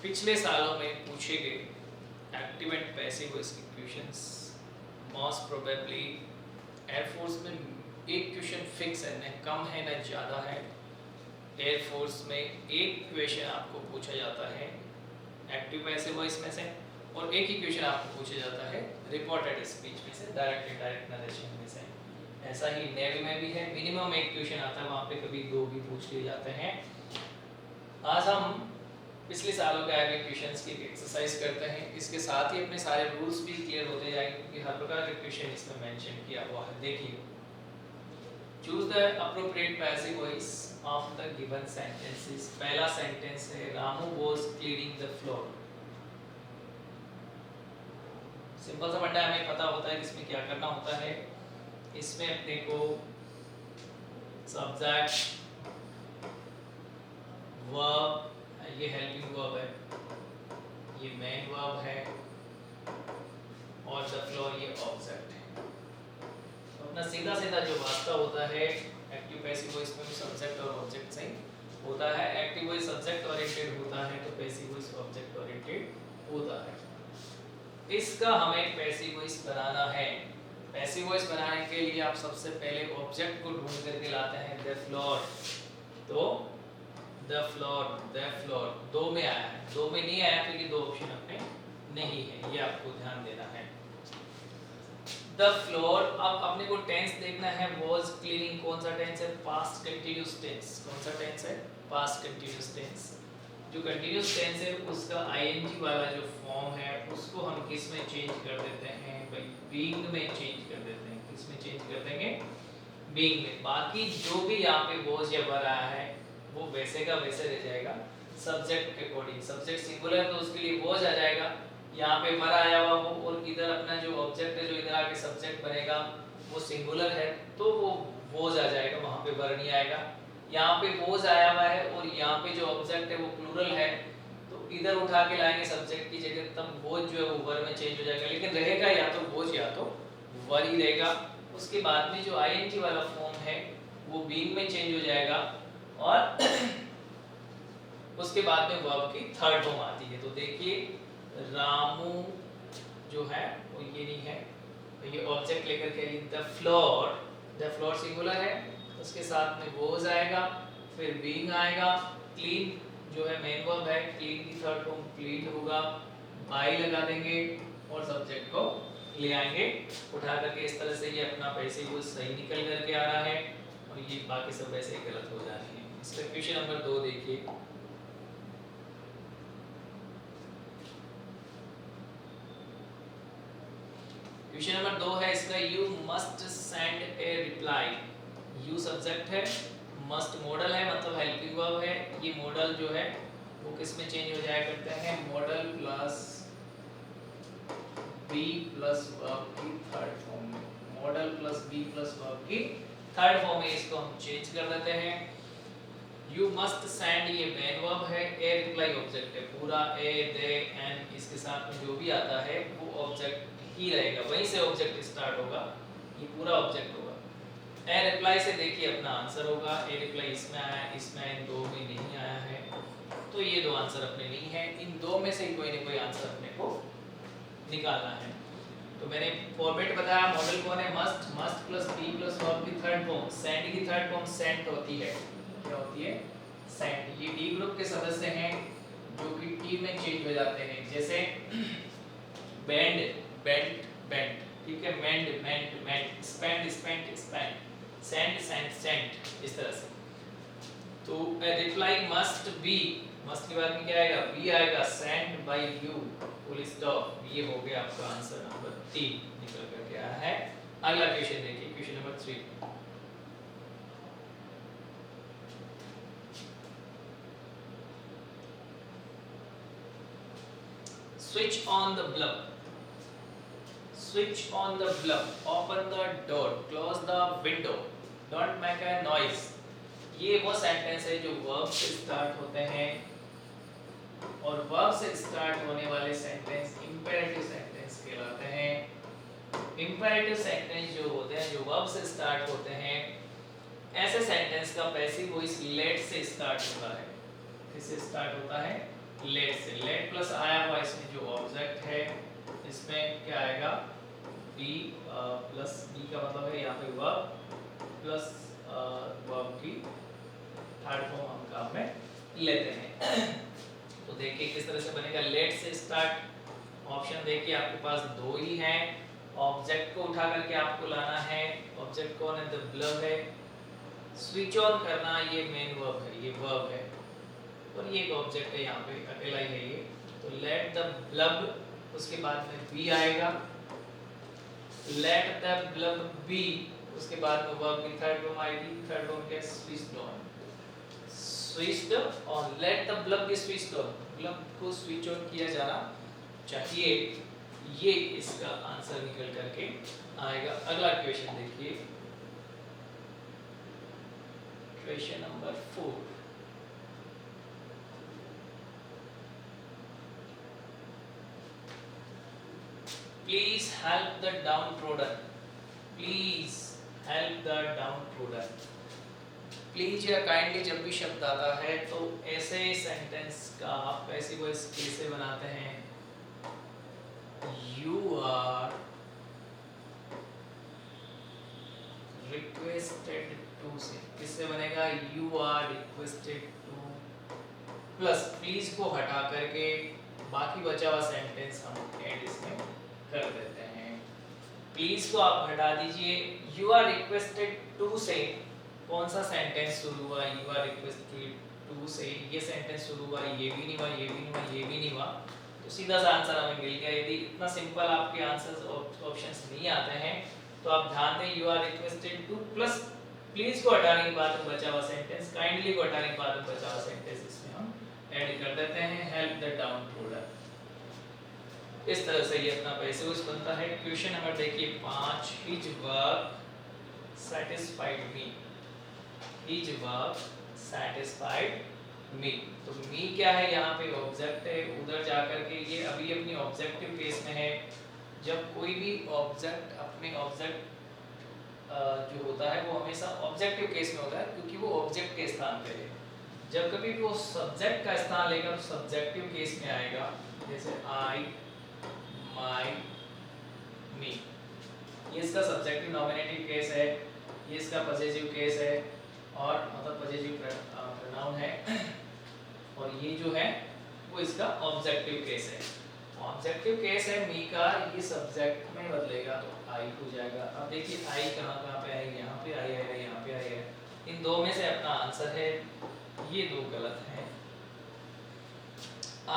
पिछले सालों में पूछे गए एक्टिव एंड पैसिव वॉइस के क्वेश्चंस मोस्ट प्रोबेबली एयरफोर्स में एक क्वेश्चन फिक्स है, न कम है न ज़्यादा है। एयरफोर्स में एक क्वेश्चन आपको पूछा जाता है एक्टिव पैसिव वॉइस में से, और एक ही क्वेश्चन आपको पूछा जाता है रिपोर्टेड स्पीच में से, डायरेक्ट इनडायरेक्ट नरेशन में से। ऐसा ही नेवी में भी है, मिनिमम एक क्वेश्चन आता है, वहाँ पे कभी दो भी पूछ लिए जाते हैं। आज हम पिछले सालों के आगे क्वेश्चंस की एक्सरसाइज करते हैं, इसके साथ ही अपने सारे रूल्स भी क्लियर होते जाएंगे क्योंकि हर प्रकार के क्वेश्चन इसमें मेंशन किया हुआ है। देखिए, choose the appropriate passive voice of the given sentences. पहला सेंटेंस है Ramu was cleaning the floor. Simple सा फंडा हमें पता होता है कि इसमें क्या करना होता है। इसमें अपने को सब्जेक्ट, वर्ब, ये हेल्पिंग वर्ब है, ये मेन वर्ब है, और द फ्लोर ये ऑब्जेक्ट है। तो अपना सीधा सीधा जो वास्ता होता है एक्टिव पैसिव वॉइस में सब्जेक्ट और ऑब्जेक्ट से होता है। एक्टिव वॉइस सब्जेक्ट ओरिएंटेड होता है तो पैसिव वॉइस ऑब्जेक्ट ओरिएंटेड होता है। इसका हमें पैसिव वॉइस बनाना है। पैसिव वॉइस बनाने के लिए आप सबसे पहले ऑब्जेक्ट को ढूंढ करके लाते हैं द फ्लोर। तो द फ्लोर दो में आया है, दो में नहीं आया तो ये दो ऑप्शन अपने नहीं है, ये आपको ध्यान देना है। द फ्लोर, अब अपने को टेंस देखना है। वाज क्लीनिंग कौन सा टेंस है? Past continuous tense. कौन सा टेंस है? Past continuous tense. जो कंटीन्यूअस टेंस है उसका आईएनजी वाला जो फॉर्म है उसको हम किस में चेंज कर देते हैं भाई? बीइंग में चेंज कर देते हैं। किस में चेंज कर देंगे? बीइंग में। बाकी जो भी यहाँ पे वाज या वर आया है वो वैसे का वैसे रह जाएगा सब्जेक्ट के अकॉर्डिंग। सब्जेक्ट सिंगुलर है तो उसके लिए वाज आ जाएगा, यहाँ पे वर आया हुआ हो, और इधर अपना जो ऑब्जेक्ट है जो इधर आके सब्जेक्ट बनेगा वो सिंगुलर है तो वो वाज आ जाएगा, वहाँ पे वर नहीं आएगा। यहाँ पे वाज आया हुआ है और यहाँ पे जो ऑब्जेक्ट है वो प्लूरल है तो इधर उठा के लाएंगे सब्जेक्ट की जगह, तब वाज जो है वो वर में चेंज हो जाएगा, लेकिन रहेगा या तो वाज या तो वर ही रहेगा। उसके बाद में जो आईएनजी वाला फॉर्म है वो बीइंग में चेंज हो जाएगा, और उसके बाद में वर्ब की थर्ड फॉर्म आती है। तो देखिए रामू जो है वो ये नहीं है तो ये ऑब्जेक्ट लेकर के द फ्लोर सिंगुलर है, उसके साथ में वाज आएगा, फिर बीइंग आएगा, क्लीन जो है मेन वर्ब है, क्लीन की थर्ड फॉर्म क्लीन होगा, बाय लगा देंगे और सब्जेक्ट को ले आएंगे उठा करके। इस तरह से ये अपना पैसिव वॉइस सही निकल करके आ रहा है और ये बाकी सब वैसे ही गलत हो जा रही है। इसका क्वेश्चन नंबर 2 देखिए। क्वेश्चन नंबर 2 है इसका, you must send A reply. You subject है, मस्ट मॉडल है मतलब हेल्पिंग वर्ब है। ये मॉडल जो है वो किस में चेंज हो जाया करते हैं? Modal plus be plus verb की थर्ड फॉर्म में। Modal plus be plus verb की थर्ड फॉर्म में इसको हम चेंज कर देते हैं। यू मस्ट सेंड ये मेन वर्ब है, ए रिप्लाई ऑब्जेक्ट है, पूरा ए दे एन इसके साथ में जो भी आता है वो ऑब्जेक्ट ही रहेगा, वहीं से ऑब्जेक्ट स्टार्ट होगा, ये पूरा ऑब्जेक्ट होगा। ए रिप्लाई से देखिए अपना आंसर होगा, ए रिप्लाई इसमें आया है, इसमें इन दो में नहीं आया है तो ये दो आंसर अपने नहीं है। इन दो में से कोई ना कोई आंसर अपने को निकालना है। तो मैंने फॉर्मेट बताया, मॉडल कौन है? Must plus be plus verb की थर्ड फॉर्म। सेंड की थर्ड फॉर्म सेंट होती है। क्या होती है? सेंट। ये डी ग्रुप के सदस्य हैं जो कि टी में चेंज हो जाते हैं, जैसे बेंड बेंट बेंट, ठीक है, mend meant meant, spend spent spend, send sent sent, इस तरह से। तो a reply must be, must के बाद में क्या आएगा? बी आएगा, send by you, full stop. ये हो गया आपका आंसर नंबर 3 निकल करके आया है। अगला क्वेश्चन देखिए, question number 3। Switch on the bulb. Switch on the bulb. Open the door. Close the window. Don't make a noise. ये वो सेंटेंस है जो वर्ब से स्टार्ट होते हैं, और वर्ब से स्टार्ट होने वाले सेंटेंस इंपेरेटिव सेंटेंस कहलाते हैं। इंपेरेटिव सेंटेंस जो होते हैं, जो वर्ब से स्टार्ट होते हैं, ऐसे सेंटेंस का पैसिव वॉइस लेट से स्टार्ट होता है। किससे स्टार्ट होता है? लेट से। लेट लेट प्लस आया हुआ इसमें जो ऑब्जेक्ट है इसमें क्या आएगा, बी प्लस बी का मतलब है यहाँ पे वर्ब प्लस वर्ब की थर्ड फॉर्म हम काम में लेते हैं। तो देखिए किस तरह से बनेगा। लेट से स्टार्ट, ऑप्शन देखिए आपके पास दो ही हैं। ऑब्जेक्ट को उठा करके आपको लाना है, ऑब्जेक्ट कौन है, द ब्लब है। स्विच ऑन करना ये मेन वर्ब है, ये वर्ब है, और ये एक ऑब्जेक्ट है यहाँ पे अकेला ही है ये। तो लेट द ब्लब, उसके बाद में बी आएगा, लेट द ब्लब बी, उसके बाद में वर्ब की थर्ड फॉर्म आएगी। थर्ड फॉर्म क्या है, switched on, switched on. Let the bulb B switched on, bulb को स्विच ऑन किया जाना चाहिए। ये इसका आंसर निकल करके आएगा। अगला क्वेश्चन देखिए, question number 4। Please help the downtrodden, please help the downtrodden. Please या काइंडली जब भी शब्द आता है तो ऐसे सेंटेंस का आप पैसिव वॉइस कैसे बनाते हैं, यू आर रिक्वेस्टेड टू से, किससे बनेगा, you are requested to plus please को हटा करके बाकी बचा हुआ सेंटेंस हम ऐड इसमें कर देते हैं। प्लीज को आप हटा दीजिए, यू आर रिक्वेस्टेड टू से कौन सा सेंटेंस शुरू हुआ, यू आर रिक्वेस्टेड टू से ये सेंटेंस शुरू हुआ, ये भी नहीं हुआ, ये भी नहीं हुआ, ये भी नहीं हुआ, तो सीधा सा आंसर हमें मिल गया। यदि इतना सिंपल आपके आंसर्स ऑप्शंस नहीं आते हैं तो आप ध्यान दें, you are requested to plus please को हटाने के बाद में बचा हुआ सेंटेंस, काइंडली को हटाने के बाद में बचा हुआ सेंटेंस इसमें हम ऐड कर देते हैं, हेल्प द डाउनट्रोडन। इस तरह से ये अपना पैसिव बनता है। क्वेश्चन नंबर देखिए 5, his work satisfied me, his work satisfied me। तो मी क्या है, यहाँ पे ऑब्जेक्ट है, उधर जाकर के ये अभी अपनी ऑब्जेक्टिव केस में है। जब कोई भी ऑब्जेक्ट अपने ऑब्जेक्ट जो होता है वो हमेशा ऑब्जेक्टिव केस में होता है क्योंकि वो ऑब्जेक्ट के स्थान पे है। जब कभी वो सब्जेक्ट का स्थान लेगा तो सब्जेक्टिव केस में आएगा, जैसे आई, माई, मी, ये इसका सब्जेक्टिव नॉमिनेटिव केस है, ये इसका पॉसेसिव केस है, और मतलब पॉसेसिव प्रोनाउन है, और ये जो है वो इसका ऑब्जेक्टिव केस है। ऑब्जेक्टिव केस है मी का, ये सब्जेक्ट में बदलेगा तो आई हो जाएगा। अब देखिए आई कहाँ पे आएगी, यहाँ पे आई है, यहाँ पे आई है। इन दो में से अपना आंसर है, ये दो गलत हैं।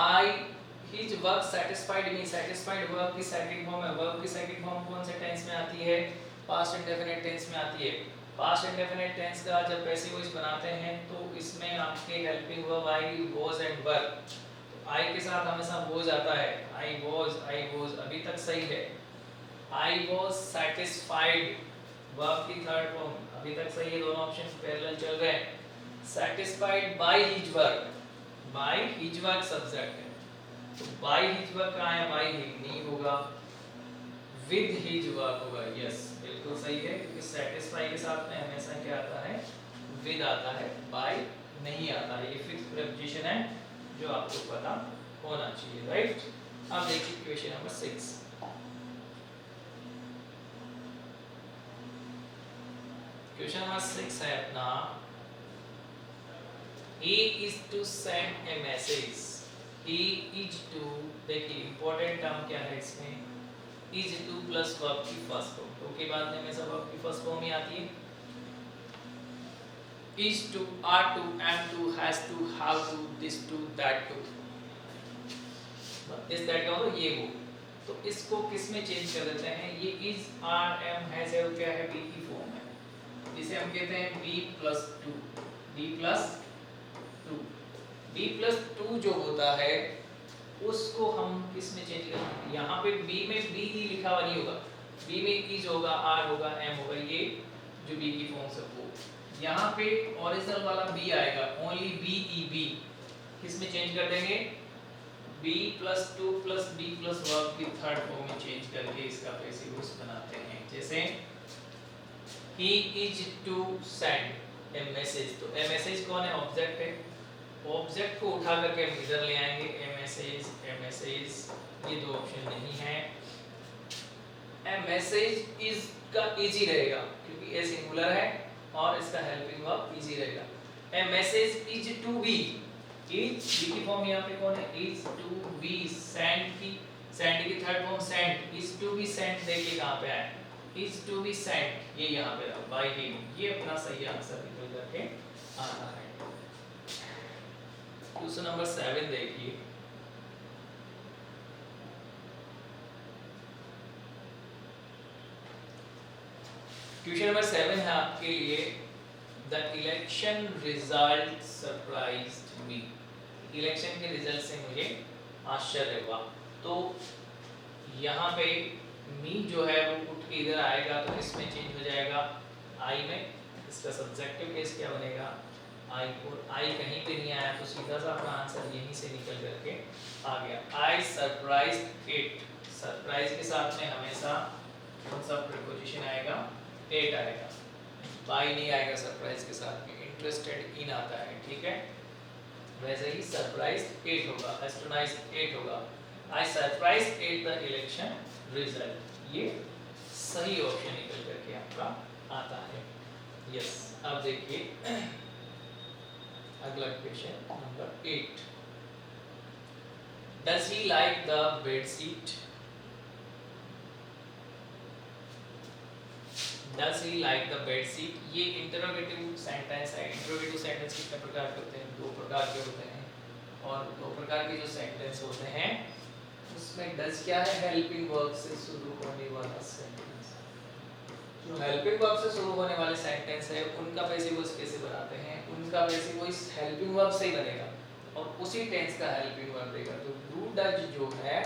आई हिज वर्क सैटिस्फाइड मी, सैटिस्फाइड वर्ब की सेकंड फॉर्म है। वर्ब की सेकंड फॉर्म कौन से टेंस में आती है, पास्ट इंडेफिनिट टेंस में आती है। पास्ट इंडेफिनिट टेंस का जब पैसिव वॉइस बनाते हैं तो इसमें आपके हेल्पिंग वर्ब आएगी वाज एंड वर। तो आई के साथ हमेशा वाज आता है, आई वाज अभी तक सही है। आई वाज सैटिस्फाइड वर्ब की थर्ड फॉर्म अभी तक सही है, दोनों ऑप्शन पैरेलल चल रहे हैं। Satisfied by his work, by his work subject है, तो बाय हिज वर्क कहाँ है, बाय नहीं होगा, विद हिज वर्क होगा। यस बिल्कुल सही है, क्योंकि सेटिस्फाई के साथ में हमेशा क्या आता है, विद आता है, बाय नहीं आता है। ये फिक्स प्रीपोजिशन है जो आपको पता होना चाहिए, राइट। अब देखिए क्वेश्चन नंबर 6। क्वेश्चन नंबर 6 है अपना, he is to send a message, he is to, देखिए इंपॉर्टेंट टर्म क्या है इसमें, is to प्लस वर्ब की फर्स्ट फॉर्म, तो के बाद में हमेशा वर्ब की फर्स्ट फॉर्म ही आती है। is to, are to, am to, has to, how to, this to, that to, this that का मतलब ये वो, तो इसको किस में चेंज कर देते हैं, ये is, are, am, has, have क्या है, be की फॉर्म है, जिसे हम कहते हैं b plus 2, b plus 2, b plus 2 जो होता है उसको हम किस में चेंज करेंगे, यहाँ पे b में b ही लिखा हुआ नहीं होगा, b में is होगा, r होगा, m होगा, ये जो b की फॉर्म से वो, यहाँ पे ओरिजिनल वाला b आएगा, ओनली b e b, किस में चेंज कर देंगे, b plus 2 plus b plus verb की थर्ड फॉर्म में चेंज करके इसका पैसिव वॉइस बनाते हैं। जैसे he is to send a message, तो a message कौन है, ऑब्जेक्ट है, ऑब्जेक्ट को उठा करके हम इधर ले आएंगे, a मैसेज ये दो ऑप्शन नहीं है। ए मैसेज इज का इजी रहेगा क्योंकि ए सिंगुलर है और इसका हेल्पिंग वर्ब इजी रहेगा। A message is to be, is be की फॉर्म यहाँ पे कौन है, इज टू बी, सेंड की third form send, is to be send देखिए कहाँ पे आया, इज टू बी सेंड, ये यहाँ पे रहा बाय हिम, ये अपना सही आंसर निकल करके आना है। क्वेश्चन नंबर 7 देखिए, क्वेश्चन नंबर 7 है आपके लिए, the election result surprised me, election के रिजल्ट से मुझे आश्चर्य हुआ। तो यहाँ पे मी जो है वो उठ के इधर आएगा तो इसमें चेंज हो जाएगा आई में, इसका सब्जेक्टिव केस क्या बनेगा आई, और आई कहीं पे नहीं आया तो सीधा सा अपना आंसर यहीं से निकल करके आ गया। आई सरप्राइज्ड इट, सरप्राइज के साथ में हमेशा कौन सा प्रीपोजिशन आएगा, एट आएगा, बाय नहीं आएगा सरप्राइज के साथ में, इंटरेस्टेड इन आता है, ठीक है। वैसे ही सरप्राइज एट होगा, एस्ट्रोनाइज एट होगा। I surprise at the election result, ये सही ऑप्शन निकल करके आपका आता है। यस, अब देखिए अगला question number 8, does he like the bed sheet, does he like the bed sheet, ये इंटरोगेटिव सेंटेंस है। इंटरोगेटिव सेंटेंस कितने प्रकार के होते हैं, दो प्रकार के होते हैं, और दो प्रकार के जो सेंटेंस होते हैं उसमें डज क्या है, हेल्पिंग वर्ब से शुरू होने वाला सेंटेंस। जो हेल्पिंग वर्ब से शुरू होने वाले सेंटेंस है उनका पैसिव वॉइस कैसे बनाते हैं, उनका पैसिव वॉइस हेल्पिंग वर्ब से ही बनेगा और उसी टेंस का हेल्पिंग वर्ब देगा। तो डू डज जो है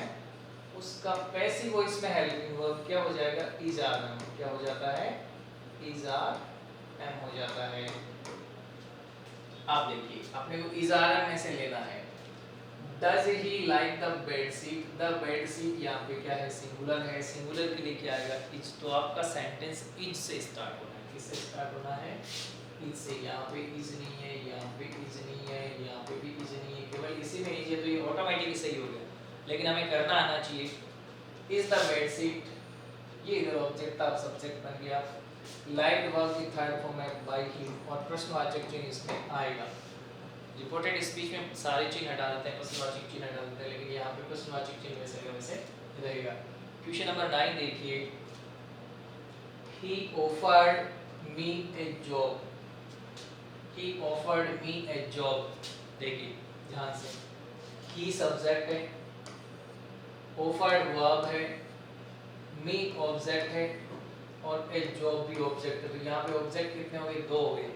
उसका पैसिव वॉइस में हेल्पिंग वर्ब क्या हो जाएगा, इज आर एम, क्या हो जाता है, इज आर एम हो जाता है। आप देखिए अपने को इज आर एम में से लेना है। Does he like the bed sheet, the bed sheet यहाँ पे क्या है, सिंगुलर है, सिंगुलर के लिए क्या आएगा, इज, तो आपका सेंटेंस इज से स्टार्ट होना है, किससे स्टार्ट होना है, इज से। यहाँ पे इज नहीं है, यहाँ पे इज नहीं है, यहाँ पे भी इज नहीं है, केवल इसी में इज है तो ये ऑटोमेटिकली सही हो गया, लेकिन हमें करना आना चाहिए इज द बेड सीट, ये इधर ऑब्जेक्ट था, सब्जेक्ट बन गया। लाइक वर्ब की थर्ड फॉर्म है बाय हिम, और प्रश्नवाचक चिन्ह इसमें आएगा। रिपोर्टेड स्पीच में सारे चिन्ह हटा देते हैं, प्रश्नवाचक चिन्ह हटा देते हैं, लेकिन यहाँ पे प्रश्नवाचक चिन्ह वैसे का वैसे रहेगा। क्वेश्चन नंबर 9 देखिए, he offered me a job, he offered me a job, देखिए ध्यान से, he सब्जेक्ट है, offered वर्ब है, me ऑब्जेक्ट है और a job भी ऑब्जेक्ट है। तो यहाँ पे ऑब्जेक्ट कितने हो गए, दो हो गए।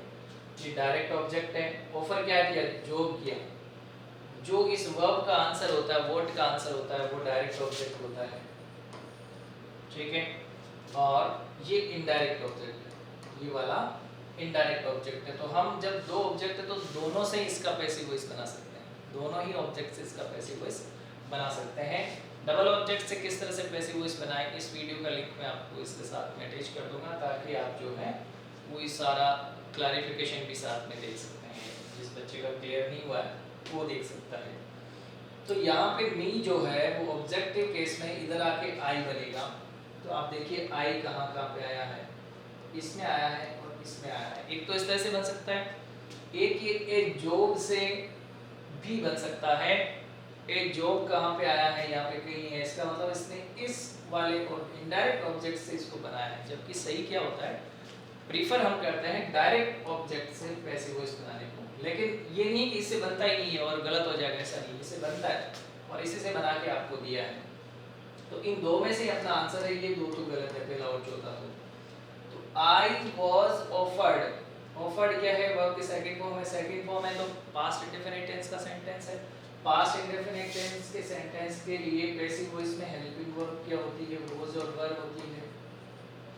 ये डायरेक्ट ऑब्जेक्ट है, ऑफर क्या किया, जॉब किया। जो इस वर्ब का आंसर होता है, व्हाट का आंसर होता है, वो डायरेक्ट ऑब्जेक्ट होता है, ठीक है। और ये इनडायरेक्ट ऑब्जेक्ट है, ये वाला इनडायरेक्ट ऑब्जेक्ट है। तो हम जब दो ऑब्जेक्ट है तो दोनों से इसका पैसिव वॉइस बना सकते हैं, दोनों ही ऑब्जेक्ट से इसका पैसिव वॉइस बना सकते हैं। डबल ऑब्जेक्ट से किस तरह से पैसिव वॉइस बनाएं, इस वीडियो का लिंक मैं आपको इसके साथ में अटैच कर दूंगा, ताकि आप जो है वो इस सारा क्लैरिफिकेशन भी साथ में देख सकते हैं। जिस बच्चे का क्लियर नहीं हुआ है वो देख सकता है। तो यहाँ पे मी जो है वो ऑब्जेक्टिव केस में इधर आके आई बनेगा। तो आप देखिए आई कहाँ कहाँ पे आया है, इसमें आया है और इसमें आया है। एक तो इस तरह से बन सकता है, एक ये एक जॉब से भी बन सकता है। एक जॉब कहाँ पे आया है, यहाँ पे कहीं है, इसका मतलब इसने इस वाले और इनडायरेक्ट ऑब्जेक्ट से इसको बनाया है। जबकि सही क्या होता है, प्रीफर हम करते हैं डायरेक्ट ऑब्जेक्ट से पैसिव वॉइस बनाने को, लेकिन ये नहीं कि इससे बनता ही नहीं है और गलत हो जाएगा, ऐसा नहीं, इससे बनता है और इसी से बना के आपको दिया है। तो इन दो में से अपना आंसर है, ये दो तो गलत है, पहला और चौथा। तो आई वाज ऑफर्ड, ऑफर्ड क्या है, वर्ब की सेकंड फॉर्म है, सेकंड फॉर्म है तो पास्ट इंडेफिनिट टेंस का सेंटेंस है। पास्ट इंडेफिनिट टेंस के सेंटेंस के लिए पैसिव वॉइस में हेल्पिंग वर्ब क्या होती है, वाज और वर होती है।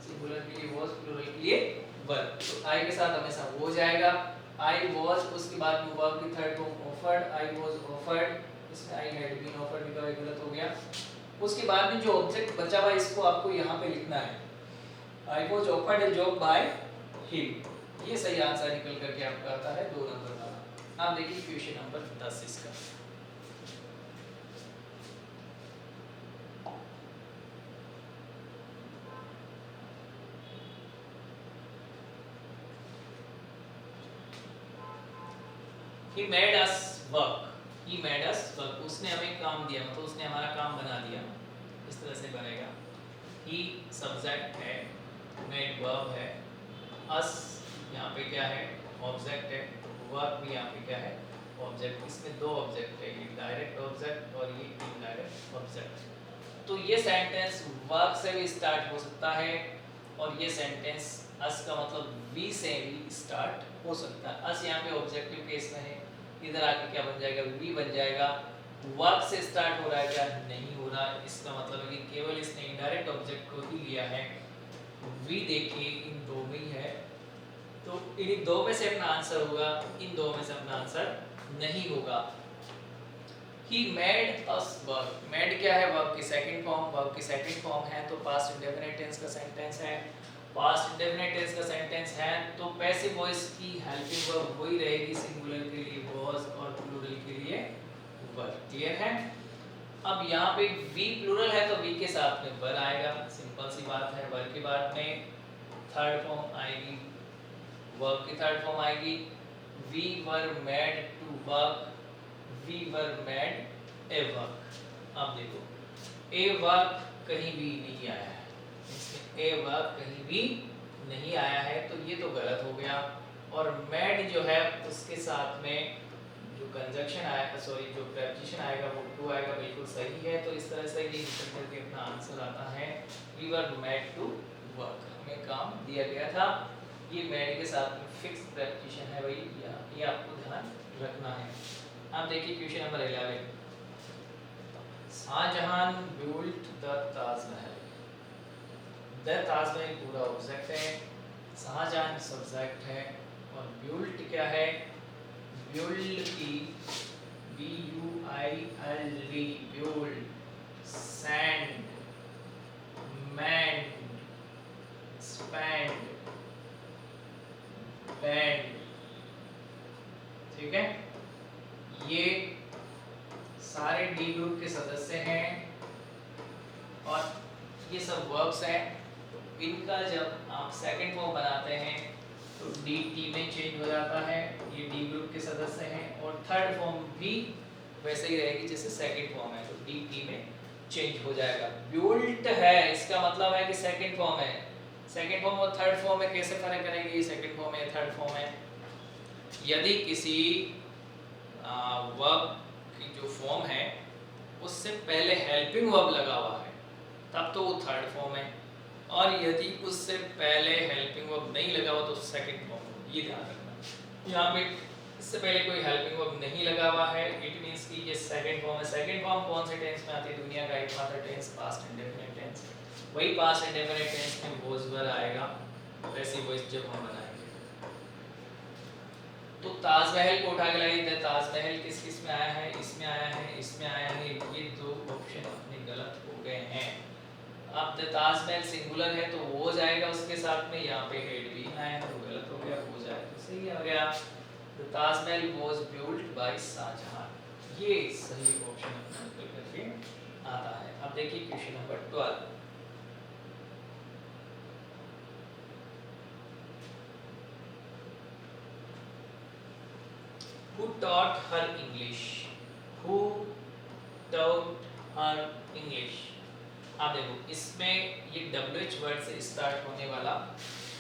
सिंगुलर के लिए वाज, प्लुरल के लिए वर। तो आई के साथ हमेशा वो जाएगा, आई वाज, उसके बाद में वर्ब की third form offered, I was offered, इसमें आई हैड बीन ऑफर्ड लिखा है, गलत हो गया। उसके बाद में जो ऑब्जेक्ट बचा हुआ इसको आपको यहाँ पे लिखना है, I was offered a job by him. ये सही आंसर निकल करके आपका आता है 2 नंबर वाला। आप देखिए क्वेश्चन नंबर 10 इसका। He made us work, he made us work, उसने हमें काम दिया, मतलब उसने हमारा काम बना दिया, इस तरह से बनेगा। ही सब्जेक्ट है, मेड वर्ब है, अस यहाँ पे क्या है, ऑब्जेक्ट है, वर्क भी यहाँ पे क्या है, ऑब्जेक्ट। इसमें दो ऑब्जेक्ट है, ये डायरेक्ट ऑब्जेक्ट और ये इनडायरेक्ट ऑब्जेक्ट। तो ये सेंटेंस वर्क से भी स्टार्ट हो सकता है और ये सेंटेंस अस का मतलब वी से भी स्टार्ट हो सकता है। अस यहाँ पे ऑब्जेक्टिव केस में है, इधर आके क्या बन जाएगा, वी बन जाएगा। वर्क से स्टार्ट हो रहा है क्या, नहीं हो रहा, इसका मतलब है कि केवल इसने इनडायरेक्ट ऑब्जेक्ट को ही लिया है। वी देखिए इन दो में ही है, तो इन दो में से अपना आंसर होगा, इन दो में से अपना आंसर नहीं होगा। He made us work, made क्या है, वर्ब की सेकंड फॉर्म, वर्ब की सेकंड फॉर्म है तो पास्ट इंडेफिनिट टेंस का सेंटेंस है। पास्ट इंडेफिनिट टेंस का सेंटेंस है तो पैसिव वॉइस की हेल्पिंग वर्ब वही रहेगी, सिंगुलर के लिए was और प्लूरल के लिए were। क्लियर है। अब यहाँ पे वी प्लूरल है तो वी के साथ में वर आएगा, सिंपल सी बात है। वर के बाद में थर्ड फॉर्म आएगी, वर्ब की थर्ड फॉर्म आएगी, we were made to work, we were made a work। अब देखो a work कहीं भी नहीं आया है, इसमें a work कहीं भी नहीं आया है तो ये तो गलत हो गया। और made जो है उसके साथ में जो कंजक्शन आएगा, सॉरी जो प्रेपोजिशन आएगा वो टू आएगा, बिल्कुल सही है। तो इस तरह से ये निकल करके अपना आंसर आता है we were made to work, हमें काम दिया गया था। ये made के साथ में फिक्स प्रेपोजिशन है भाई, ये आपको ध्यान रखना है। अब देखिए question number 11, Shahjahan built the Taj Mahal. The Taj Mahal पूरा ऑब्जेक्ट है, शाहजहां सब्जेक्ट है और बिल्ट क्या है, बिल्ड की B U I L D, build, send, mend, spend, bend, ठीक है। ये सारे डी ग्रुप के सदस्य हैं और ये सब वर्ब्स हैं। तो इनका जब आप सेकंड फॉर्म बनाते हैं तो डी टी में चेंज हो जाता है, ये डी ग्रुप के सदस्य हैं। और थर्ड फॉर्म भी वैसे ही रहेगी जैसे सेकंड फॉर्म है, तो डी टी में चेंज हो जाएगा। बिल्ट है, इसका मतलब है कि सेकंड फॉर्म है। सेकंड फॉर्म और थर्ड फॉर्म में कैसे फर्क करेंगे, ये सेकंड फॉर्म है, थर्ड फॉर्म है। यदि किसी वर्ब की जो फॉर्म है उससे पहले हेल्पिंग वर्ब लगा हुआ है तब तो वो थर्ड फॉर्म है, और यदि उससे पहले हेल्पिंग वर्ब नहीं लगा हुआ तो सेकंड फॉर्म। ये ध्यान रखना, यहाँ पे इससे पहले कोई हेल्पिंग वर्ब नहीं लगा हुआ है, इट मींस कि ये सेकंड फॉर्म है। सेकंड फॉर्म कौन से टेंस में आती है, दुनिया का एकमात्र टेंस पास्ट इंडेफिनिट टेंस, वही पास्ट इंडेफिनिट टेंस में वॉज वर आएगा, वैसी वॉइस जब हम बनाएंगे। तो ताजमहल को उठा के लाइए, ताजमहल किस किस में आया है, इसमें आया है, इसमें आया है, ये दो ऑप्शन अपने गलत हो गए हैं। अब द ताजमहल सिंगुलर है तो वो जाएगा उसके साथ में, यहाँ पे हेड भी आया है तो गलत हो गया, हो जाए तो सही हो गया। The Taj Mahal was built by Shahjahan, ये सही ऑप्शन अपना निकल करके आता है। अब देखिए question number 12, Who taught her English? Who taught her English? आप देखो इसमें ये WH वर्ड से स्टार्ट होने वाला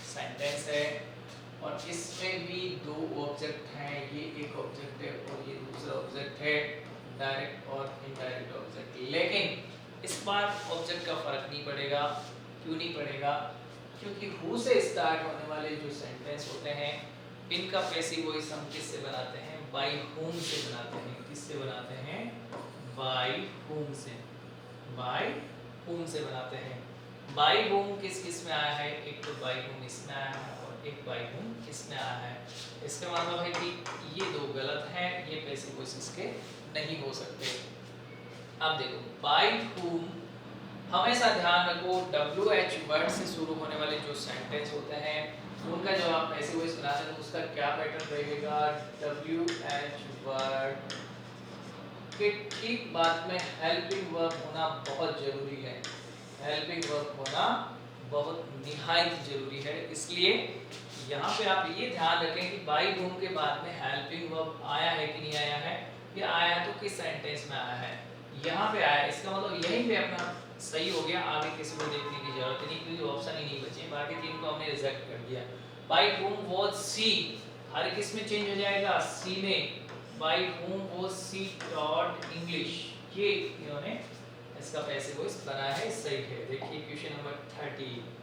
सेंटेंस है और इसमें भी दो ऑब्जेक्ट हैं, ये एक ऑब्जेक्ट है और ये दूसरा ऑब्जेक्ट है, डायरेक्ट और इनडायरेक्ट ऑब्जेक्ट। लेकिन इस बार ऑब्जेक्ट का फर्क नहीं पड़ेगा। क्यों नहीं पड़ेगा, क्योंकि हु से स्टार्ट होने वाले जो सेंटेंस होते हैं इनका पैसिव वॉइस हम किससे बनाते हैं, बाय whom से बनाते हैं। किससे बनाते हैं, बाय whom से, बाय whom से बनाते हैं। बाय whom किस किस में आया है, एक तो बाय whom इसमें आया है और एक बाय whom इसमें आया है। इसका मतलब है कि ये दो गलत हैं, ये पैसिव वॉइस इसके नहीं हो सकते। अब देखो बाय whom, हमेशा ध्यान रखो WH वर्ड से शुरू होने वाले जो सेंटेंस होते हैं उनका जब आप पैसिव वॉइस बनाते हैं तो उसका क्या पैटर्न रहेगा, WH वर्ड के ठीक बाद में हेल्पिंग वर्ब होना बहुत जरूरी है। हेल्पिंग वर्ब होना बहुत निहायत जरूरी है, इसलिए यहाँ पे आप ये ध्यान रखें कि बाई बूम के बाद में हेल्पिंग वर्ब आया है कि नहीं आया है, या आया है तो किस सेंटेंस में आया है, यहाँ पे आया। इसका मतलब यहीं पे अपना सही हो गया, आगे किसी को देखने की जरूरत नहीं, क्योंकि ऑप्शन ही नहीं बचे, बाकी तीन को हमने रिजेक्ट कर दिया। By whom was she, her किस में चेंज हो जाएगा, सी में। By whom was she taught English, ये इन्होंने इसका पैसिव वॉइस बना है, सही है। देखिए question number 30।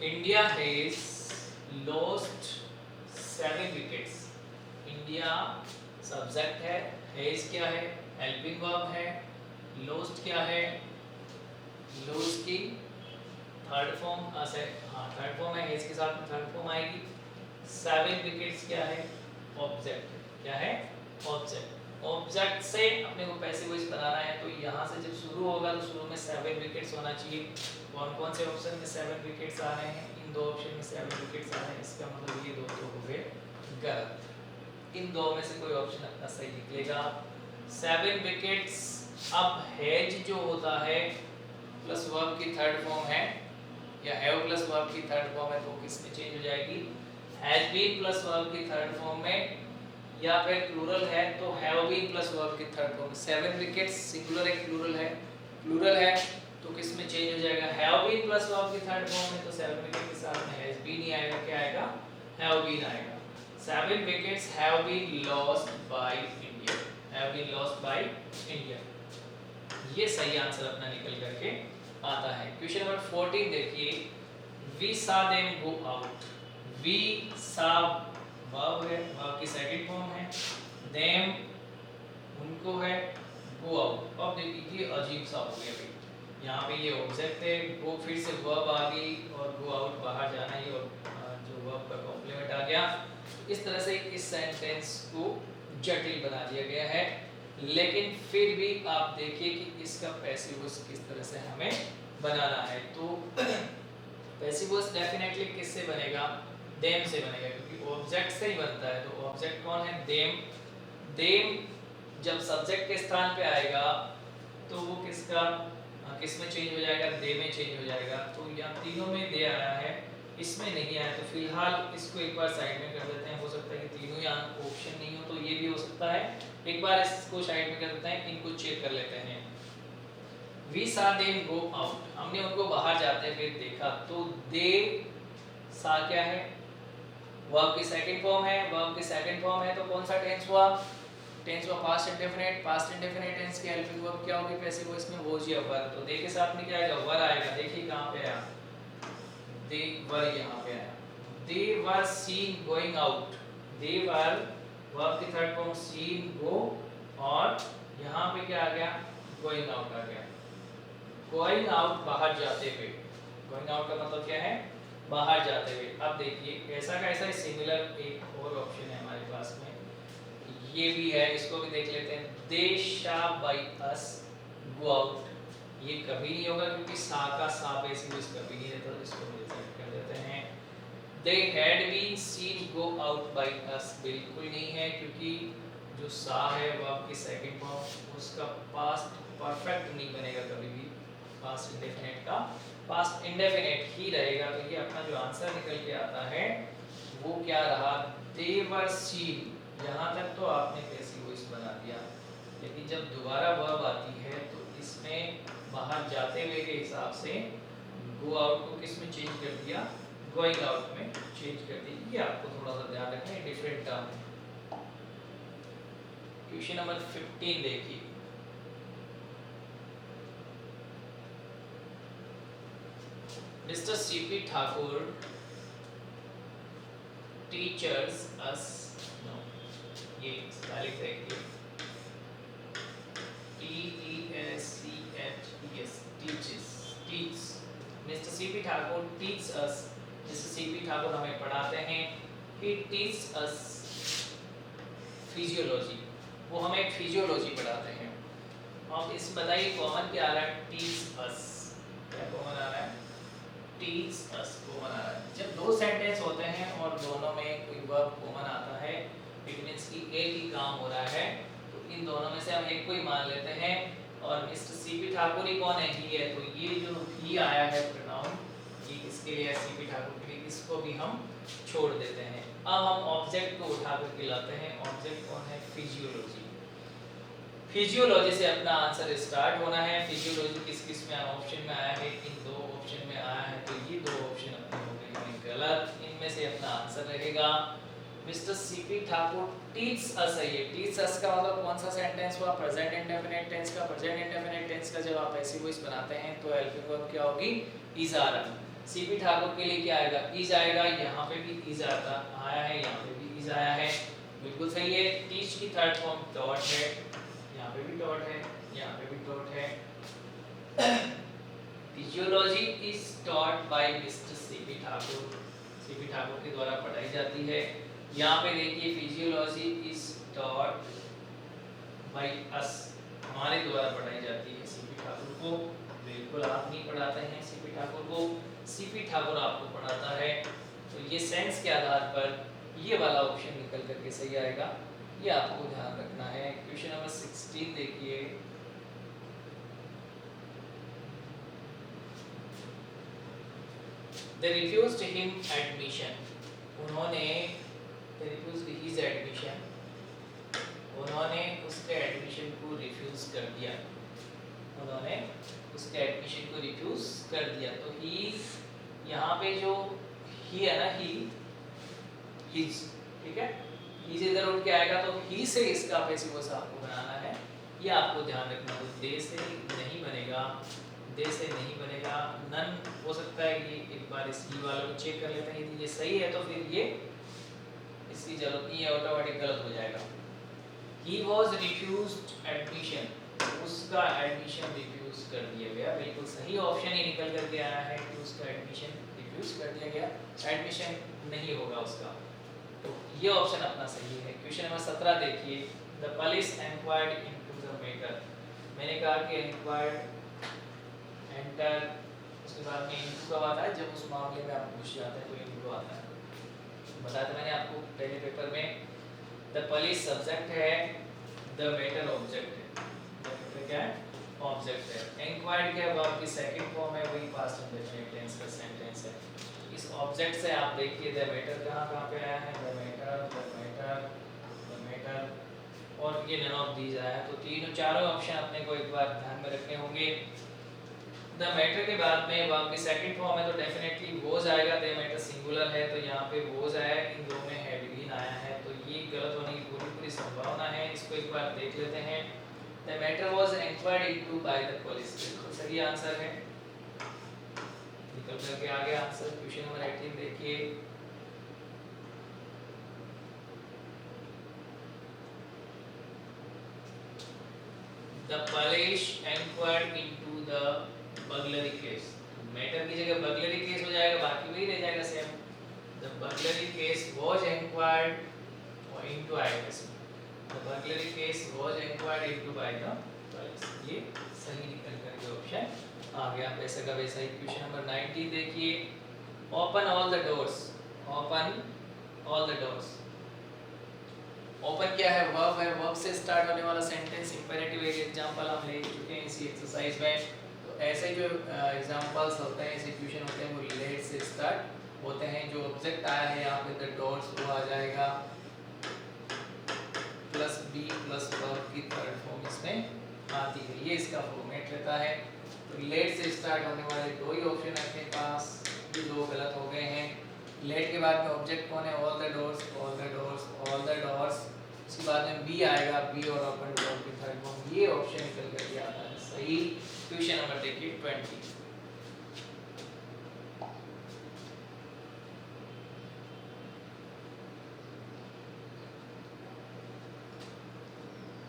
India has lost 7 wickets. India subject है, हैज क्या है, हेल्पिंग वर्ब है, lost क्या है, lose की थर्ड फॉर्म थर्ड फॉर्म है, हैज के साथ में थर्ड फॉर्म आएगी। 7 विकेट्स क्या है, ऑब्जेक्ट, क्या है, ऑब्जेक्ट। ऑब्जेक्ट से अपने को पैसिव वॉइस बनाना है, तो यहाँ से जब शुरू होगा तो शुरू में 7 विकेट्स होना चाहिए। कौन कौन से ऑप्शन में 7 विकेट्स आ रहे हैं, इन दो ऑप्शन में 7 विकेट्स आ रहे हैं, इसका मतलब ये दो तो हो गए गलत। इन दो में से कोई ऑप्शन अपना सही निकलेगा। 7 विकेट्स। अब हैज जो होता है प्लस वर्ब की थर्ड फॉर्म है, या हैव प्लस वर्ब की थर्ड फॉर्म है, तो किस में चेंज हो जाएगी, हैज बीन प्लस वर्ब की थर्ड फॉर्म में, या फिर प्लूरल है तो हैव बीन प्लस वर्ब की थर्ड फॉर्म। 7 विकेट्स सिंगुलर है, प्लूरल है, प्लूरल है तो किस में चेंज हो जाएगा, हैव बीन प्लस वर्ब की थर्ड फॉर्म में, तो 7 विकेट के साथ में हैज बीन ही आएगा, क्या आएगा, हैव बीन आएगा। 7 wickets have been lost by India, have been lost by India, ये सही आंसर अपना निकल करके आता है। क्वेश्चन नंबर 14 देखिए, we saw them go out. We saw verb है, वर्ब की सेकंड फॉर्म है, देम उनको है, गो आउट। अब देखिए ये अजीब सा हो गया भाई, यहाँ पे ये ऑब्जेक्ट है, गो फिर से वर्ब आ गई और गो आउट बाहर जाना, ये जो वर्ब का कॉम्प्लीमेंट आ गया। इस तरह से इस सेंटेंस को जटिल बना दिया गया है, लेकिन फिर भी आप देखिए कि इसका पैसिव वॉइस किस तरह से हमें बनाना है। तो पैसिव वॉइस डेफिनेटली किससे बनेगा, देम से बनेगा, क्योंकि ऑब्जेक्ट से ही बनता है। तो ऑब्जेक्ट कौन है, देम। देम जब सब्जेक्ट के स्थान पे आएगा तो वो किस में चेंज हो जाएगा, दे में चेंज हो जाएगा। तो यहाँ तीनों में दे आया है, इसमें नहीं आया, तो फिलहाल इसको एक बार साइड में कर देते हैं। हो सकता है कि तीनों यहाँ ऑप्शन नहीं हो, तो ये भी हो सकता है। एक बार इसको साइड में कर देते हैं, इनको चेक कर लेते हैं। We saw them go out, हमने उनको बाहर जाते हुए देखा, तो दे सा क्या है, वर्ब की सेकंड फॉर्म है, वर्ब की सेकंड फॉर्म है तो कौन सा टेंस हुआ, टेंस हुआ past indefinite. Past indefinite tense की हेल्पिंग वर्ब क्या होगी पैसिव वॉइस में, वॉज या वर। तो दे के साथ में क्या आएगा, वर आएगा। देखिए कहां पे आया, दे वर यहाँ पे आया। They were seen going out, they were verb की थर्ड फॉर्म सीन गो, और यहाँ पे क्या आ गया, गोइंग आउट आ गया। गोइंग आउट बाहर जाते हुए, गोइंग आउट का मतलब क्या है, बाहर जाते हुए। अब देखिए ऐसा का ऐसा सिमिलर एक और ऑप्शन है हमारे पास में, ये भी है, इसको भी देख लेते हैं। दे शैल बाय अस गो आउट, ये कभी नहीं होगा क्योंकि सा का सा पैसिव वॉइस कभी नहीं रहता, तो इसको रिजेक्ट कर देते हैं। They had been seen go out by us, बिल्कुल नहीं है, क्योंकि जो सा है वर्ब की सेकंड फॉर्म, उसका पास्ट परफेक्ट नहीं बनेगा कभी भी, पास्ट इंडेफिनिट का पास्ट इंडेफिनिट ही रहेगा। तो ये अपना जो आंसर निकल के आता है वो क्या रहा, दे वर सीन। यहाँ तक तो आपने पैसिव वॉइस बना दिया, लेकिन जब दोबारा वर्ब आती है तो इसमें बाहर जाते हुए के हिसाब से गो आउट को किस में चेंज कर दिया, गोइंग आउट में चेंज कर दी। ये आपको थोड़ा सा ध्यान रखना है, डिफरेंट टर्म है। क्वेश्चन नंबर 15 देखिए, Mr. C.P. Thakur teaches us, no, ये स्पेलिंग देखिए, T-E-A-C-H-E-S, teaches, teach, Mr. C.P. Thakur teaches us, Mr. C.P. Thakur हमें पढ़ाते हैं, he teaches us फिजियोलॉजी, वो हमें फिजियोलॉजी पढ़ाते हैं। अब इस बताइए कॉमन क्या आ रहा है, teach us, क्या कॉमन आ रहा है, teach us कॉमन आ रहा है। जब दो सेंटेंस होते हैं और दोनों में कोई वर्ब कॉमन आता है, इट मींस कि एक ही काम हो रहा है, तो इन दोनों में से हम एक को ही मान लेते हैं। और मिस्टर सीपी ठाकुर ही कौन है? ही है। तो ये जो ही आया है प्रोनाउन, ये किसके लिए है? सीपी ठाकुर के लिए। इसको भी हम छोड़ देते हैं। अब हम ऑब्जेक्ट को उठा कर लाते हैं। ऑब्जेक्ट कौन है? फिजियोलॉजी। फिजियोलॉजी से अपना आंसर स्टार्ट होना है। फिजियोलॉजी किस किस में ऑप्शन में आया है? इन दो ऑप्शन में आया है। तो ये दो ऑप्शन अपने हो गए हैं गलत। इनमें से अपना आंसर रहेगा mister CP Thakur teach us है। ये टीच अस का मतलब कौन सा सेंटेंस हुआ? प्रेजेंट इंडेफिनिट टेंस का। प्रेजेंट इंडेफिनिट टेंस का जब आप ऐसी वॉइस बनाते हैं तो हेल्पिंग वर्ब क्या होगी? इज आ रहा है। सीपी ठाकुर के लिए क्या आएगा? इज आएगा। यहाँ पे भी इज आता आया है, यहाँ पे भी इज आया है। बिल्कुल सही है। टीच की थर्ड फॉर्म डॉट है, यहाँ पे भी डॉट है, यहाँ पे भी डॉट है। Physiology is taught by mister CP Thakur. CP Thakur के द्वारा पढ़ाई जाती है। यहाँ पे देखिए physiology is taught by us, हमारे द्वारा पढ़ाई जाती है सीपी ठाकुर को। बिल्कुल आप नहीं पढ़ाते हैं सीपी ठाकुर को, सीपी ठाकुर आपको पढ़ाता है। तो ये सेंस के आधार पर ये वाला ऑप्शन निकल करके सही आएगा। ये आपको ध्यान रखना है। क्वेश्चन नंबर 16 देखिए। They refused him admission. उन्होंने they refused his admission. उन्होंने उसके एडमिशन को रिफ्यूज कर दिया। उन्होंने उसके एडमिशन को रिफ्यूज कर दिया। तो ही, यहाँ पे जो ही है ना, ही, हिज, ठीक है, ही से इधर उठ के आएगा तो ही से इसका पैसिव आपको बनाना है। ये आपको ध्यान रखना। तो दे से नहीं बनेगा, दे से नहीं बनेगा। नन हो सकता है कि एक बार इस ही वाले को चेक कर लेते हैं। यदि ये सही है तो फिर ये इसकी जरूरत नहीं है, ऑटोमेटिक गलत हो जाएगा। He was refused admission. उसका एडमिशन रिफ्यूज कर दिया गया। बिल्कुल सही ऑप्शन ही निकल कर के आया है कि उसका एडमिशन रिफ्यूज कर दिया गया। एडमिशन नहीं होगा उसका। तो ये ऑप्शन अपना सही है। क्वेश्चन नंबर 17 देखिए। The police inquired into the matter. मैंने कहा कि inquired, enter, उसके बाद में into कब आता है? जब उस मामले में आप पूछ जाते हैं तो into आता है। बताया था मैंने आपको पहले पेपर में। The police सब्जेक्ट है, the matter ऑब्जेक्ट है। The matter क्या है? ऑब्जेक्ट है। Enquired क्या है? वर्ब की सेकंड फॉर्म है, वही पास्ट इंडेफिनिट टेंस का सेंटेंस है। इस ऑब्जेक्ट से आप देखिए the matter कहाँ पे आया है? The matter, the matter, the matter, और ये none of these आया। तो तीनों चारों ऑप्शन अपने को एक बार ध्यान में रखने होंगे। The matter के बाद में वर्ब की सेकंड फॉर्म है तो डेफिनेटली was आएगा। The matter सिंगुलर है तो यहाँ पे was आया। इन दो में had been आया है। तो ये गलत होने की पूरी संभावना है। इसको एक बार देख लेते हैं। The matter was inquired into by the police। बिल्कुल सही आंसर है। निकल करके आ गया आंसर। क्वेश्चन नंबर 18 देखिए। The police inquired into the burglary case। Matter की जगह burglary case हो जाएगा, बाकी वही रह जाएगा same. The burglary case was inquired into आएगा इसमें। The burglary case was inquired into by the police। ये सही निकल करके ऑप्शन आ गया। वैसे का वैसा ही। क्वेश्चन नंबर 19 देखिए। Open all the doors। Open all the doors। Open क्या है? वर्ब है। वर्ब से स्टार्ट होने वाला सेंटेंस इंपेरेटिव एक एग्जांपल हम ले चुके हैं इसी एक्सरसाइज में। तो ऐसे जो एग्जांपल्स होते हैं, सिचुएशन होते हैं, वो लेट से स्टार्ट होते हैं। जो ऑब्जेक्ट आया है यहाँ पे द डोर्स, वो आ जाएगा प्लस बी प्लस वर्ब की थर्ड फॉर्म इसमें आती है। ये इसका फॉर्मेट रहता है। तो लेट से स्टार्ट होने वाले दो ही ऑप्शन आपके पास, ये दो गलत हो गए हैं। लेट के बाद में ऑब्जेक्ट कौन है? All the doors, all the doors, all the doors. उसके बाद में बी आएगा, बी और ओपन डोर की थर्ड फॉर्म। ये ऑप्शन निकल कर के आता है सही। क्वेश्चन नंबर देखिए 20।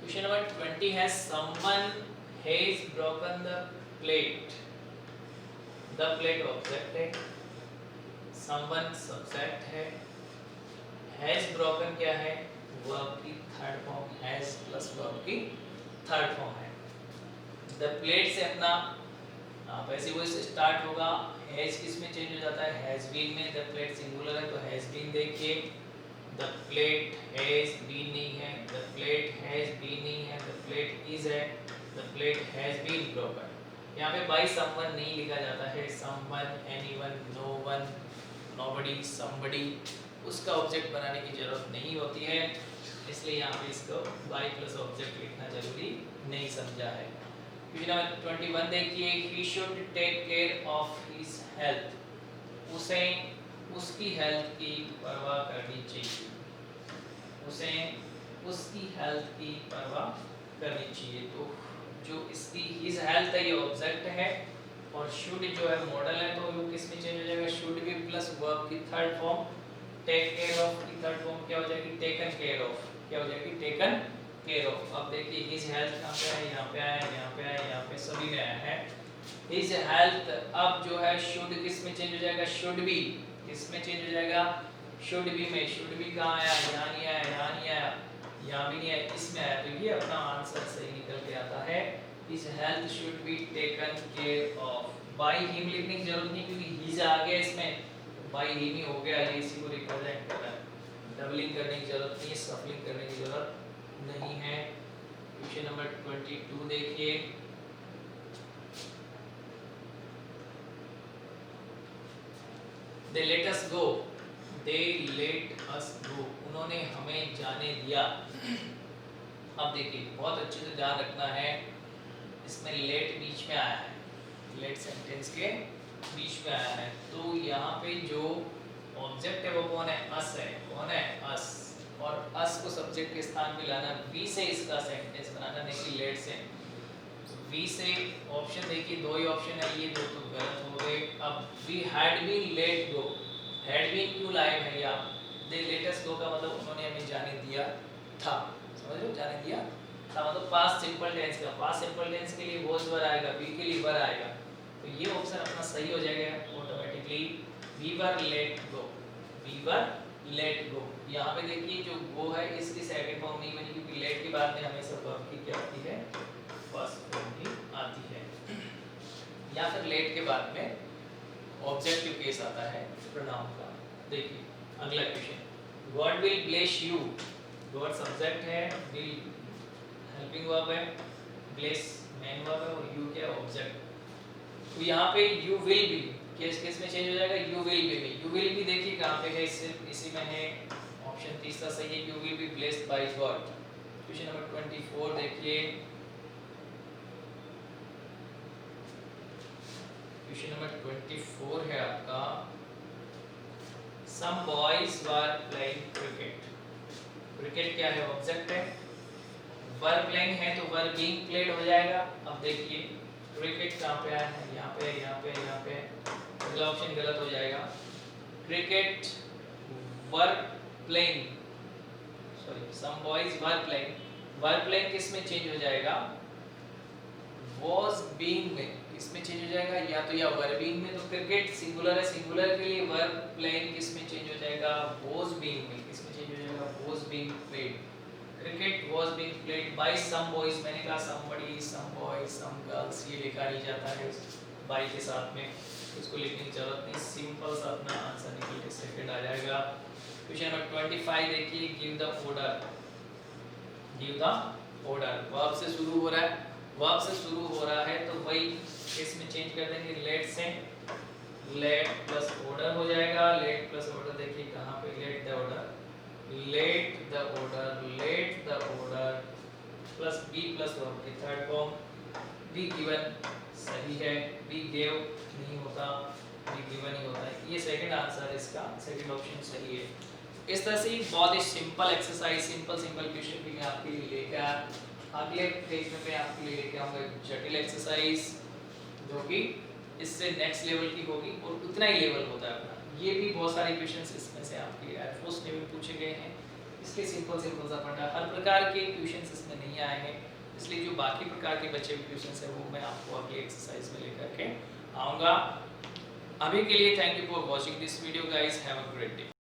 Question number 20 has someone has broken the plate। The plate object है, someone सब्जेक्ट है, has broken क्या है? वर्ब की third form, has plus verb की थर्ड फॉर्म है। The plate से अपना वैसे वो स्टार्ट होगा। has किस में चेंज हो जाता है? has been में। The plate सिंगुलर है तो has been देखिए। The plate has been नहीं है, the plate has been नहीं है, the plate is है। The plate has been broken. यहाँ पे बाय समवन नहीं लिखा जाता है, someone, anyone, no one, nobody, somebody, उसका ऑब्जेक्ट बनाने की जरूरत नहीं होती है, इसलिए यहाँ पे इसको बाय प्लस ऑब्जेक्ट लिखना जरूरी नहीं समझा है। क्वेश्चन नंबर 21 देखिए, he should take care of his health, उसे उसकी हेल्थ की परवाह करनी चाहिए, उसे उसकी हेल्थ की परवाह करनी चाहिए। तो जो इसकी हिज हेल्थ है ये ऑब्जेक्ट है, और शुड जो है मॉडल है, तो वो किस में चेंज हो जाएगा, शुड बी प्लस वर्ब की third form, take care of की थर्ड फॉर्म क्या हो जाएगी, टेकन केयर ऑफ, क्या हो जाएगी, टेकन केयर ऑफ। अब देखिए हिज हेल्थ कहाँ पे है, यहाँ पे आया, यहाँ पे आया, यहाँ पे सभी में आया है हिज हेल्थ। अब जो है शुड किस में चेंज हो जाएगा, शुड बी किस में चेंज हो जाएगा, शुड बी में। शुड बी कहाँ आया, यहाँ नहीं आया, यहाँ नहीं आया, यहाँ भी नहीं आया, इसमें आया, तो ये अपना आंसर सही निकल के आता है, his health should be taken care of. By him लिखने की जरूरत नहीं क्योंकि हिज आ गया इसमें, बाय हिम ही हो गया, ये इसी को रिप्रेजेंट कर रहा है, डबलिंग करने की जरूरत नहीं है, सफलिंग करने की जरूरत नहीं है। क्वेश्चन नंबर 22 देखिए, दे लेट अस गो, दे लेट अस गो, उन्होंने हमें जाने दिया। अब देखिए बहुत अच्छे से ध्यान रखना है, इसमें लेट बीच में आया है, लेट सेंटेंस के बीच में आया है, तो यहाँ पे जो ऑब्जेक्ट है वो कौन है, अस है, कौन है, अस, और अस को सब्जेक्ट के स्थान पे लाना, वी से इसका सेंटेंस बनाना, नहीं कि लेट से। वी से ऑप्शन देखिए, दो ही ऑप्शन है, ये दो तो गलत हो गए। अब we had been let go, had been क्यों लाए भैया, दे लेट अस गो का मतलब उन्होंने हमें जाने दिया था, समझ लो, जाने दिया था मतलब पास्ट सिंपल टेंस का, पास्ट सिंपल टेंस के लिए वॉज वर आएगा, बी के लिए वर आएगा, तो ये ऑप्शन अपना सही हो जाएगा automatically, we were let go, we were let go. यहाँ पे देखिए जो गो है इसकी सेकंड फॉर्म नहीं बनी क्योंकि लेट के बाद में हमेशा वर्ब की क्या आती है, फर्स्ट फॉर्म ही आती है, या फिर लेट के बाद में ऑब्जेक्टिव केस आता है प्रोनाउन का। देखिए अगला question, God will bless you, God subject है, विल हेल्पिंग वर्ब है, ब्लेस मेन वर्ब है, और यू क्या ऑब्जेक्ट। तो यहाँ पे यू विल बी किस किस में चेंज हो जाएगा, यू विल बी में। यू विल बी देखिए कहाँ पे है, इसी में है, ऑप्शन तीसरा सही है, you will be blessed by God. Question number 24 देखिए, क्वेश्चन नंबर 24 है आपका, some boys were playing cricket, cricket क्या है, ऑब्जेक्ट है, वर प्लेइंग है तो वर बीइंग प्लेड हो जाएगा। अब देखिए क्रिकेट कहाँ पे है, यहाँ पे, यहाँ पे, यहाँ पे, अगला ऑप्शन गलत हो जाएगा, cricket were playing, sorry some boys were playing, were playing किस में चेंज हो जाएगा, वाज बीइंग में, किसमें चेंज हो जाएगा, या तो या वर बीइंग में, तो क्रिकेट सिंगुलर है, सिंगुलर के लिए वर प्लेइंग किसमें चेंज हो जाएगा, वाज बीइंग में, किसमें चेंज हो जाएगा, was being played, cricket was being played by some boys, मैंने कहा somebody, some boys, some girls, ये लिखा नहीं जाता है बाय के साथ में, इसको लिखने की जरूरत नहीं, सिंपल सा अपना आंसर निकल के सेकंड आ जाएगा। क्वेश्चन नंबर 25 देखिए, give the order, give the order, verb से शुरू हो रहा है, वर्ब से शुरू हो रहा है तो वही इसमें चेंज कर देंगे, लेट से, लेट प्लस ऑर्डर हो जाएगा, लेट प्लस ऑर्डर देखिए कहाँ पे, let the order, let the order, let the order plus be plus verb की थर्ड फॉर्म, बी गिवन सही है, बी गेव नहीं होता, बी गिवन ही होता है, ये सेकंड आंसर इसका, सेकंड ऑप्शन सही है। इस तरह से बहुत ही सिंपल एक्सरसाइज, सिंपल क्वेश्चन भी मैं आपके लिए लेकर आया। अगले पेज में मैं आपके लिए लेके आऊँगा एक जटिल एक्सरसाइज जो कि इससे नेक्स्ट लेवल की होगी और उतना ही लेवल होता है अपना, ये भी बहुत सारे क्वेश्चंस इसमें से आपके एयरफोर्स में भी पूछे गए हैं, इसलिए सिंपल सा पढ़ना, हर प्रकार के क्वेश्चंस इसमें नहीं आए हैं, इसलिए जो बाकी प्रकार के बचे हुए क्वेश्चंस हैं वो मैं आपको अगली एक्सरसाइज में लेकर के आऊँगा। अभी के लिए thank you for watching this video guys, have a great day.